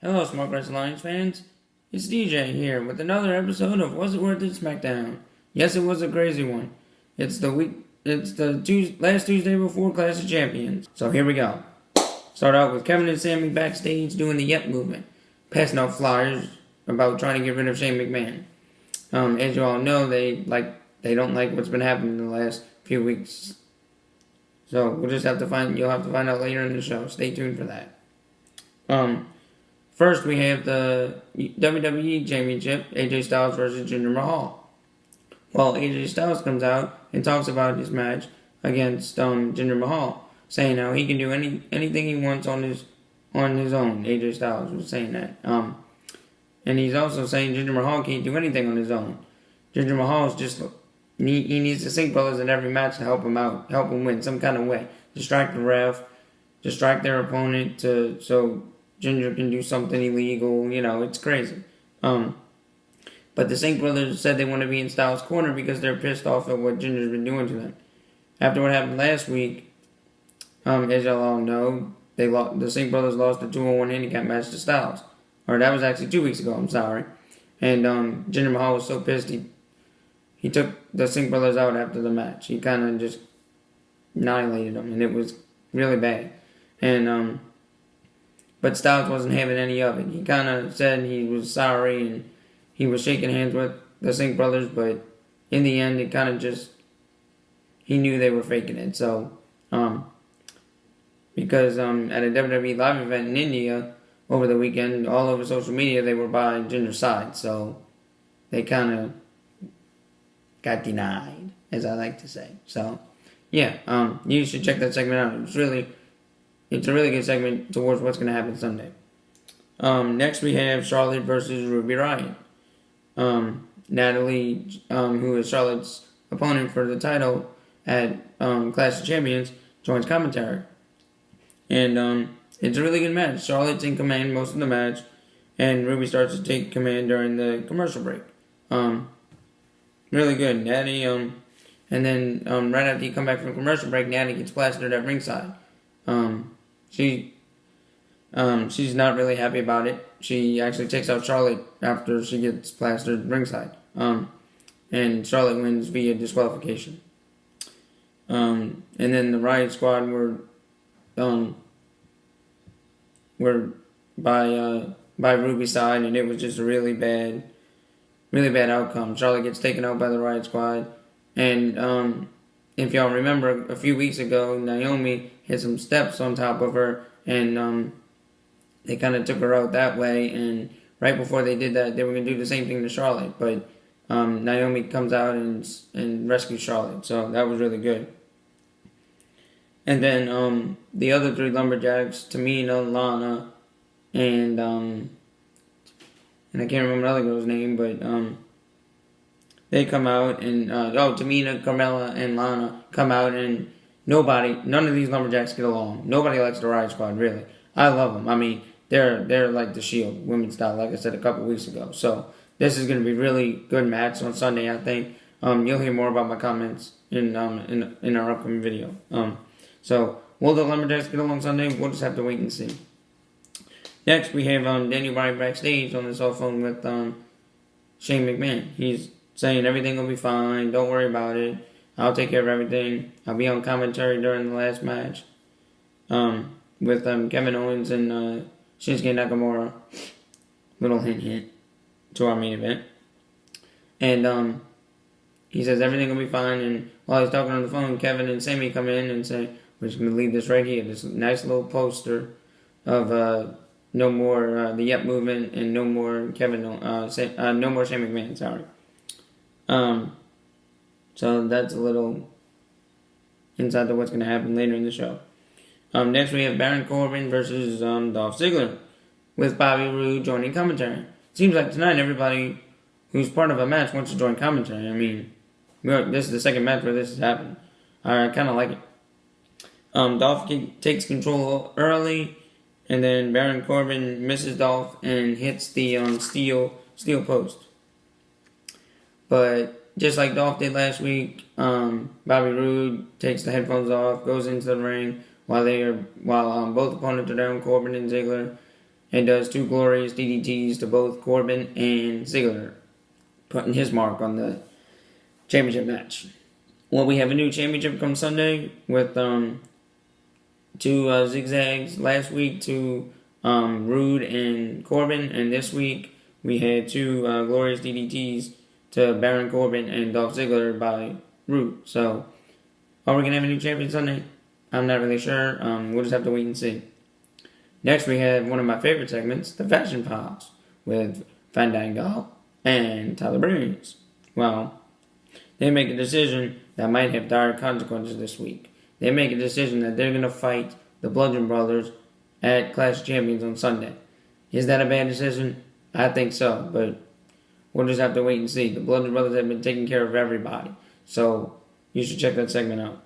Hello, Smart Wrestling Alliance fans. It's DJ here with another episode of Was It Worth It SmackDown. Yes, it was a crazy one. It's the last Tuesday before Clash of Champions. So here we go. Start out with Kevin and Sammy backstage doing the Yep movement, passing out flyers about trying to get rid of Shane McMahon. As you all know, they don't like what's been happening in the last few weeks. So you'll have to find out later in the show. Stay tuned for that. First, we have the WWE Championship, AJ Styles versus Jinder Mahal. Well, AJ Styles comes out and talks about his match against Jinder Mahal, saying how he can do anything he wants on his own. AJ Styles was saying that. And he's also saying Jinder Mahal can't do anything on his own. Jinder Mahal is just he needs the Sync Brothers in every match to help him out, help him win some kind of way. Distract the ref, distract their opponent so Ginger can do something illegal, it's crazy. But the Sync Brothers said they want to be in Styles' corner because they're pissed off at what Ginger's been doing to them. After what happened last week, as y'all all know, the Sync Brothers lost the 2-on-1 handicap match to Styles. Or that was actually 2 weeks ago, I'm sorry. And Jinder Mahal was so pissed, he took the Sync Brothers out after the match. He kind of just annihilated them, and it was really bad. And but Styles wasn't having any of it. He kind of said he was sorry and he was shaking hands with the Sync Brothers, but in the end, it kind of just, he knew they were faking it. So, because at a WWE live event in India over the weekend, all over social media, they were by Ginger's side. So, they kind of got denied, as I like to say. So, yeah, you should check that segment out. It's a really good segment towards what's going to happen Sunday. Next, we have Charlotte versus Ruby Riott. Natalie, who is Charlotte's opponent for the title at Clash of Champions, joins commentary. And it's a really good match. Charlotte's in command most of the match, and Ruby starts to take command during the commercial break. Really good. Natty, and then right after you come back from commercial break, Natty gets plastered at ringside. She's not really happy about it. She actually takes out Charlotte after she gets plastered ringside. And Charlotte wins via disqualification. And then the Riot Squad were by Ruby's side, and it was just a really bad outcome. Charlotte gets taken out by the Riot Squad, and if y'all remember, a few weeks ago, Naomi hit some steps on top of her, and they kind of took her out that way. And right before they did that, they were going to do the same thing to Charlotte. But Naomi comes out and rescues Charlotte, so that was really good. And then the other three Lumberjacks, Tamina, Lana, and I can't remember the other girl's name, but they come out, and Tamina, Carmella, and Lana come out, and none of these Lumberjacks get along. Nobody likes the Riot Squad, really. I love them. I mean, they're like the Shield, women's style, like I said a couple weeks ago. So this is going to be a really good match on Sunday, I think. You'll hear more about my comments in our upcoming video. So will the Lumberjacks get along Sunday? We'll just have to wait and see. Next, we have Daniel Bryan backstage on the cell phone with Shane McMahon. He's saying everything will be fine. Don't worry about it. I'll take care of everything. I'll be on commentary during the last match with Kevin Owens and Shinsuke Nakamura. Little hint to our main event. And he says everything will be fine. And while he's talking on the phone, Kevin and Sammy come in and say, we're just going to leave this right here. This nice little poster of no more the Yep movement and no more no more Shane McMahon. Sorry. So that's a little insight to what's going to happen later in the show. Next we have Baron Corbin versus Dolph Ziggler, with Bobby Roode joining commentary. Seems like tonight everybody who's part of a match wants to join commentary. I mean, this is the second match where this has happened. I kind of like it. Dolph takes control early, and then Baron Corbin misses Dolph and hits the steel post. But just like Dolph did last week, Bobby Roode takes the headphones off, goes into the ring while both opponents are down, Corbin and Ziggler, and does 2 glorious DDTs to both Corbin and Ziggler, putting his mark on the championship match. Well, we have a new championship come Sunday with 2 zigzags last week to Rude and Corbin, and this week we had 2 glorious DDTs to Baron Corbin and Dolph Ziggler by Rude. So, are we going to have a new champion Sunday? I'm not really sure. We'll just have to wait and see. Next, we have one of my favorite segments, the Fashion Files, with Fandango and Tyler Breeze. Well, they make a decision that might have dire consequences this week. They make a decision that they're going to fight the Bludgeon Brothers at Clash of Champions on Sunday. Is that a bad decision? I think so, but we'll just have to wait and see. The Bludgeon Brothers have been taking care of everybody, so you should check that segment out.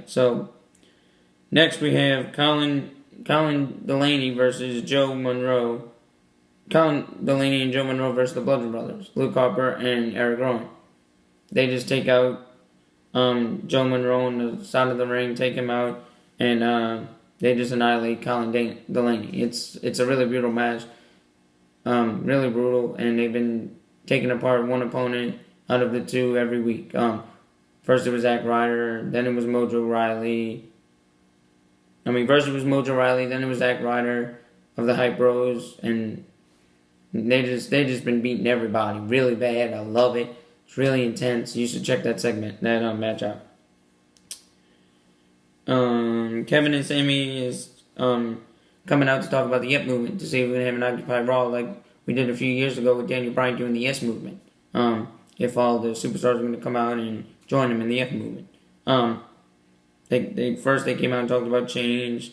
So next we have Colin Delaney versus Joe Monroe. Colin Delaney and Joe Monroe versus the Bludgeon Brothers, Luke Harper and Eric Rowan. They just take out Joe Monroe on the side of the ring, take him out, and they just annihilate Colin Delaney. It's a really brutal match, really brutal, and they've been taking apart one opponent out of the 2 every week. First it was Zack Ryder, then it was Mojo Rawley. First it was Mojo Rawley, then it was Zack Ryder of the Hype Bros, and they just been beating everybody really bad. I love it. It's really intense. You should check that match out. Kevin and Sammy is coming out to talk about the Yep movement to see if we can have an Occupy Raw like we did a few years ago with Daniel Bryan doing the Yes movement. If all the superstars are going to come out and join him in the Yes movement. They came out and talked about change,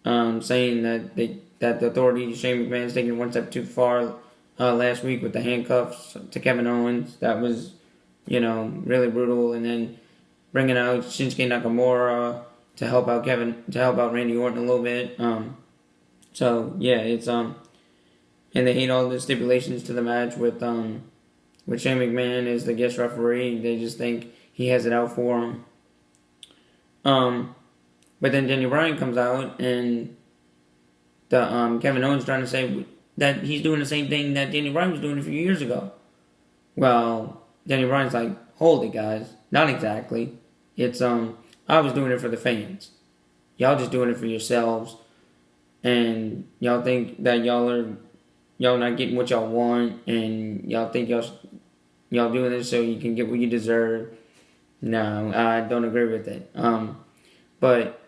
saying that the authority, Shane McMahon's taking it one step too far last week with the handcuffs to Kevin Owens. That was, really brutal. And then bringing out Shinsuke Nakamura to help out Randy Orton a little bit. And they hate all the stipulations to the match with Shane McMahon as the guest referee. They just think he has it out for him. But then Daniel Bryan comes out and the Kevin Owens trying to say that he's doing the same thing that Daniel Bryan was doing a few years ago. Well, Daniel Bryan's like, hold it, guys. Not exactly. It's I was doing it for the fans. Y'all just doing it for yourselves, and y'all think that y'all not getting what y'all want, and y'all think y'all doing this so you can get what you deserve. No, I don't agree with it. But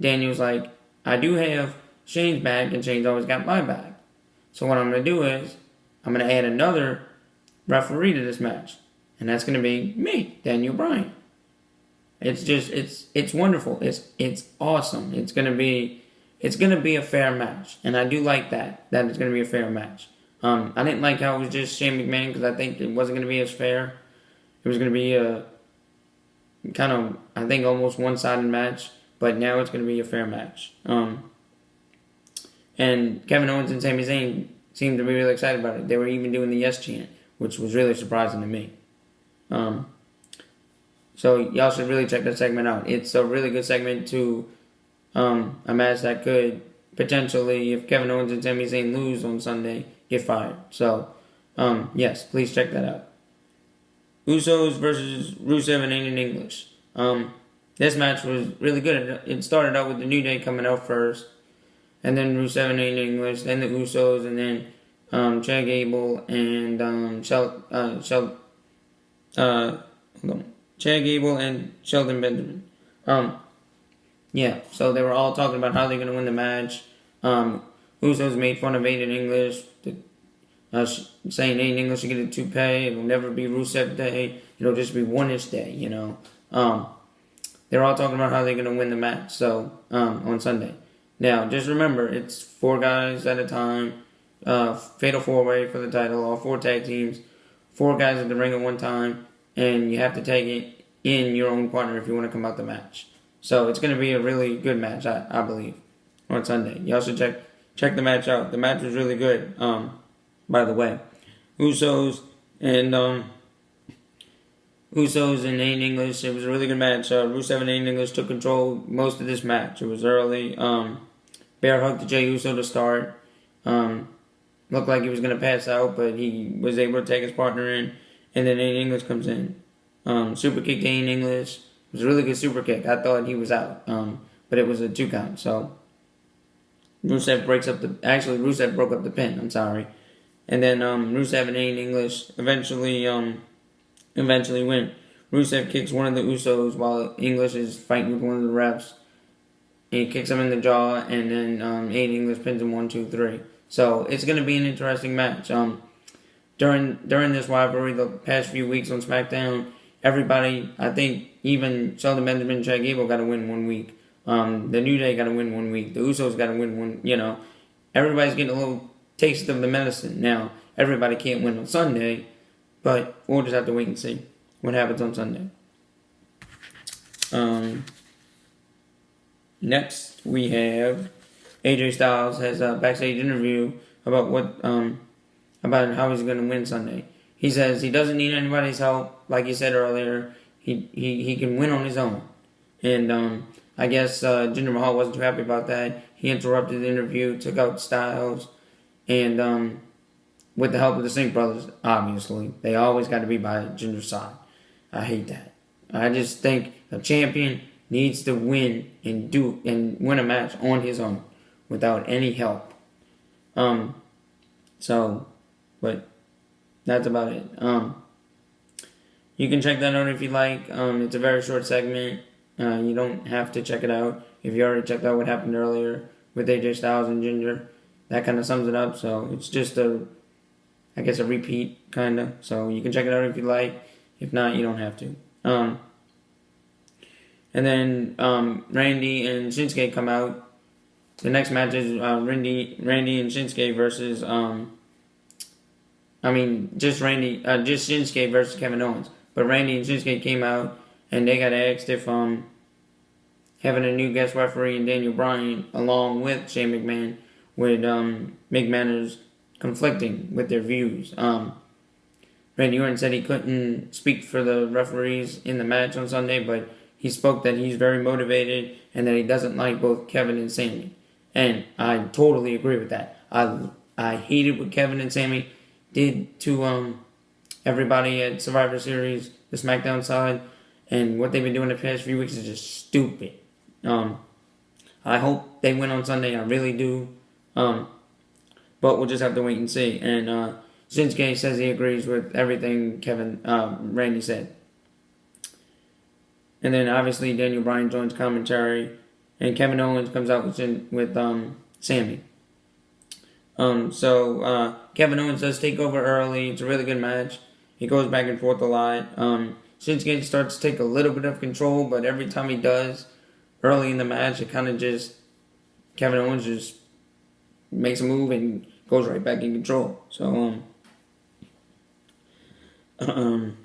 Daniel's like, I do have Shane's back, and Shane's always got my back. So what I'm going to do is, I'm going to add another referee to this match. And that's going to be me, Daniel Bryan. It's wonderful. It's awesome. It's going to be a fair match. And I do like that it's going to be a fair match. I didn't like how it was just Shane McMahon because I think it wasn't going to be as fair. It was going to be a kind of, I think, almost one-sided match. But now it's going to be a fair match. And Kevin Owens and Sami Zayn seemed to be really excited about it. They were even doing the yes chant, which was really surprising to me. So y'all should really check that segment out. It's a really good segment to a match that could potentially, if Kevin Owens and Sami Zayn lose on Sunday, get fired. So, yes, please check that out. Usos versus Rusev and Aiden English. This match was really good. It started out with the New Day coming out first, and then Rusev and Aiden English, then the Usos, and then Chad Gable and Chad Gable and Shelton Benjamin. So they were all talking about how they're going to win the match. Usos made fun of Aiden English, saying Aiden English should get a toupee. It'll never be Rusev Day. It'll just be One-ish Day, They're all talking about how they're going to win the match, so on Sunday. Now, just remember, it's 4 guys at a time. Fatal 4-way for the title, all 4 tag teams. 4 guys at the ring at one time. And you have to take it in your own corner if you want to come out the match. So it's going to be a really good match, I believe, on Sunday. You also check the match out. The match was really good, by the way. Usos and Usos and Aiden English. It was a really good match. Rusev and Aiden English took control most of this match. It was early. Bear hugged to Jey Uso to start. Looked like he was going to pass out, but he was able to take his partner in. And then Aiden English comes in. Super kick to Aiden English. It was a really good super kick. I thought he was out. But it was a 2 count. So Rusev Rusev broke up the pin. I'm sorry. And then Rusev and Aiden English eventually win. Rusev kicks one of the Usos while English is fighting with one of the refs. He kicks him in the jaw, and then Aiden English pins him 1, 2, 3. So it's going to be an interesting match. During this rivalry, the past few weeks on SmackDown, everybody, I think even Shelton Benjamin and Chad Gable got to win 1 week. The New Day got to win 1 week. The Usos got to win one. Everybody's getting a little taste of the medicine. Now, everybody can't win on Sunday, but we'll just have to wait and see what happens on Sunday. Next, we have AJ Styles has a backstage interview about about how he's going to win Sunday. He says he doesn't need anybody's help. Like you said earlier, he can win on his own. And I guess Jinder Mahal wasn't too happy about that. He interrupted the interview, took out Styles, and with the help of the Singh brothers, obviously. They always got to be by Jinder's side. I hate that. I just think a champion needs to win and win a match on his own without any help. But that's about it. You can check that out if you like. It's a very short segment. You don't have to check it out if you already checked out what happened earlier with AJ Styles and Jinder. That kind of sums it up. So it's just a repeat kind of. So you can check it out if you like. If not, you don't have to. And then Randy and Shinsuke come out. The next match is Randy and Shinsuke versus just Shinsuke versus Kevin Owens. But Randy and Shinsuke came out and they got asked if having a new guest referee and Daniel Bryan along with Shane McMahon would make matters conflicting with their views. Randy Orton said he couldn't speak for the referees in the match on Sunday, but he spoke that he's very motivated and that he doesn't like both Kevin and Sami. And I totally agree with that. I hated what Kevin and Sami did to everybody at Survivor Series, the SmackDown side, and what they've been doing the past few weeks is just stupid. I hope they win on Sunday. I really do. But we'll just have to wait and see. And Shinsuke says he agrees with everything Randy said. And then obviously Daniel Bryan joins commentary, and Kevin Owens comes out with Sami. So Kevin Owens does take over early. It's a really good match. He goes back and forth a lot. Shinsuke starts to take a little bit of control, but every time he does, early in the match, it kind of just Kevin Owens just makes a move and goes right back in control. So then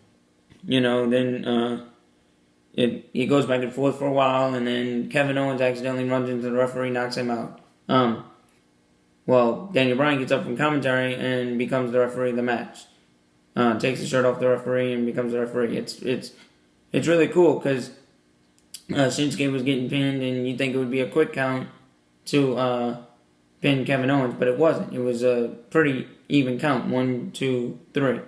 he goes back and forth for a while, and then Kevin Owens accidentally runs into the referee, knocks him out. Daniel Bryan gets up from commentary and becomes the referee of the match. Takes his shirt off the referee and becomes the referee. It's really cool because Shinsuke was getting pinned, and you think it would be a quick count to pin Kevin Owens, but it wasn't. It was a pretty even count. 1, 2, 3.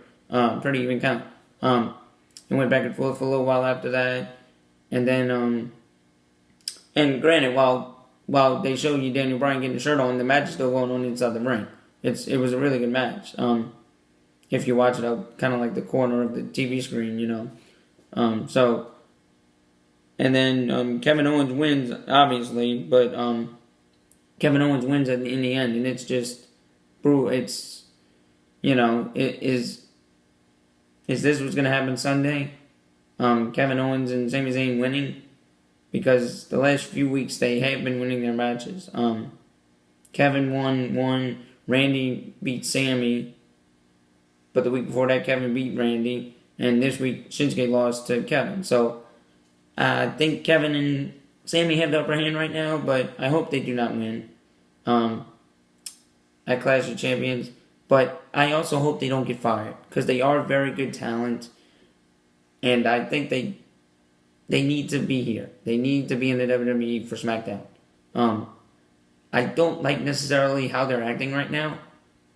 Pretty even count. It went back and forth for a little while after that. And then, and granted, while they showed you Daniel Bryan getting the shirt on, the match is still going on inside the ring. It was a really good match. If you watch it out kind of like the corner of the TV screen, and then Kevin Owens wins, obviously, but Kevin Owens wins in the end, and it's just, bro, is this what's going to happen Sunday? Kevin Owens and Sami Zayn winning? Because the last few weeks they have been winning their matches. Kevin won, Randy beat Sami, but the week before that Kevin beat Randy, and this week Shinsuke lost to Kevin. So I think Kevin and Sami have the upper hand right now, but I hope they do not win at Clash of Champions. But I also hope they don't get fired, because they are very good talent. And I think they need to be here. They need to be in the WWE for SmackDown. I don't like necessarily how they're acting right now,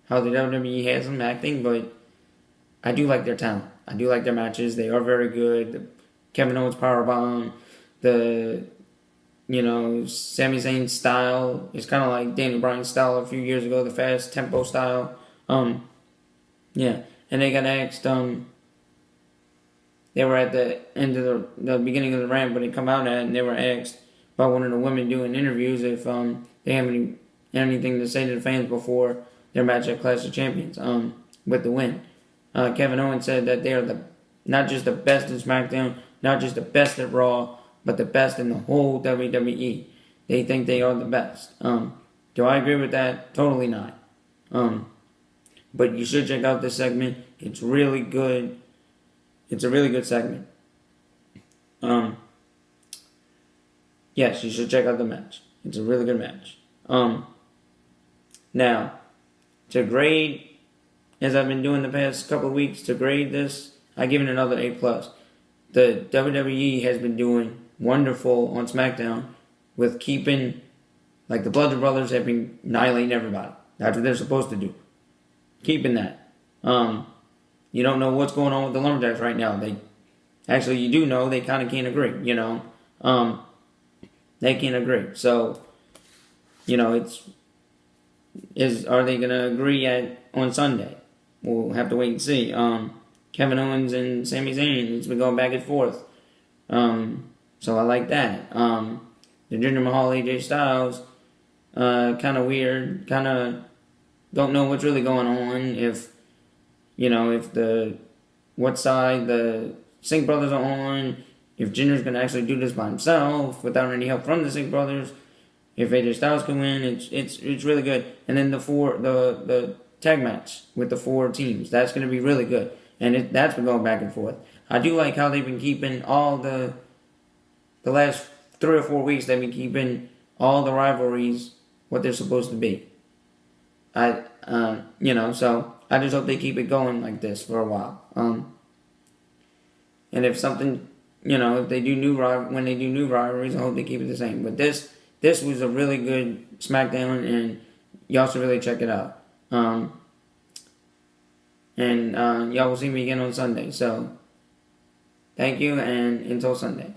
how the WWE has them acting, but I do like their talent. I do like their matches. They are very good. The Kevin Owens powerbomb, the Sami Zayn style is kind of like Daniel Bryan's style a few years ago, the fast tempo style. Yeah, and they got asked. They were at the end of the beginning of the rant, but they come out at, and they were asked by one of the women doing interviews if they have anything to say to the fans before their match at Clash of Champions with the win. Kevin Owens said that they are not just the best in SmackDown, not just the best at Raw, but the best in the whole WWE. They think they are the best. Do I agree with that? Totally not. But you should check out this segment. It's really good. It's a really good segment. Yes, you should check out the match. It's a really good match. Now, to grade, as I've been doing the past couple of weeks, to grade this, I give it another A+. The WWE has been doing wonderful on SmackDown with keeping, like the Bludgeon Brothers have been annihilating everybody. That's what they're supposed to do. Keeping that. You don't know what's going on with the Lumberjacks right now. Actually, you do know, they kind of can't agree, They can't agree. So, are they going to agree on Sunday? We'll have to wait and see. Kevin Owens and Sami Zayn, it's been going back and forth. So I like that. The Jinder Mahal, AJ Styles, kind of weird. Kind of don't know what's really going on. What side the Singh brothers are on. If Jinder's going to actually do this by himself without any help from the Singh brothers. If AJ Styles can win, it's really good. And then the tag match with the 4 teams, that's going to be really good. And that's been going back and forth. I do like how they've been keeping all the last 3 or 4 weeks. They've been keeping all the rivalries what they're supposed to be. So I just hope they keep it going like this for a while. And if something, if they do when they do new rivalries, I hope they keep it the same. But this was a really good SmackDown, and y'all should really check it out. And y'all will see me again on Sunday. So, thank you, and until Sunday.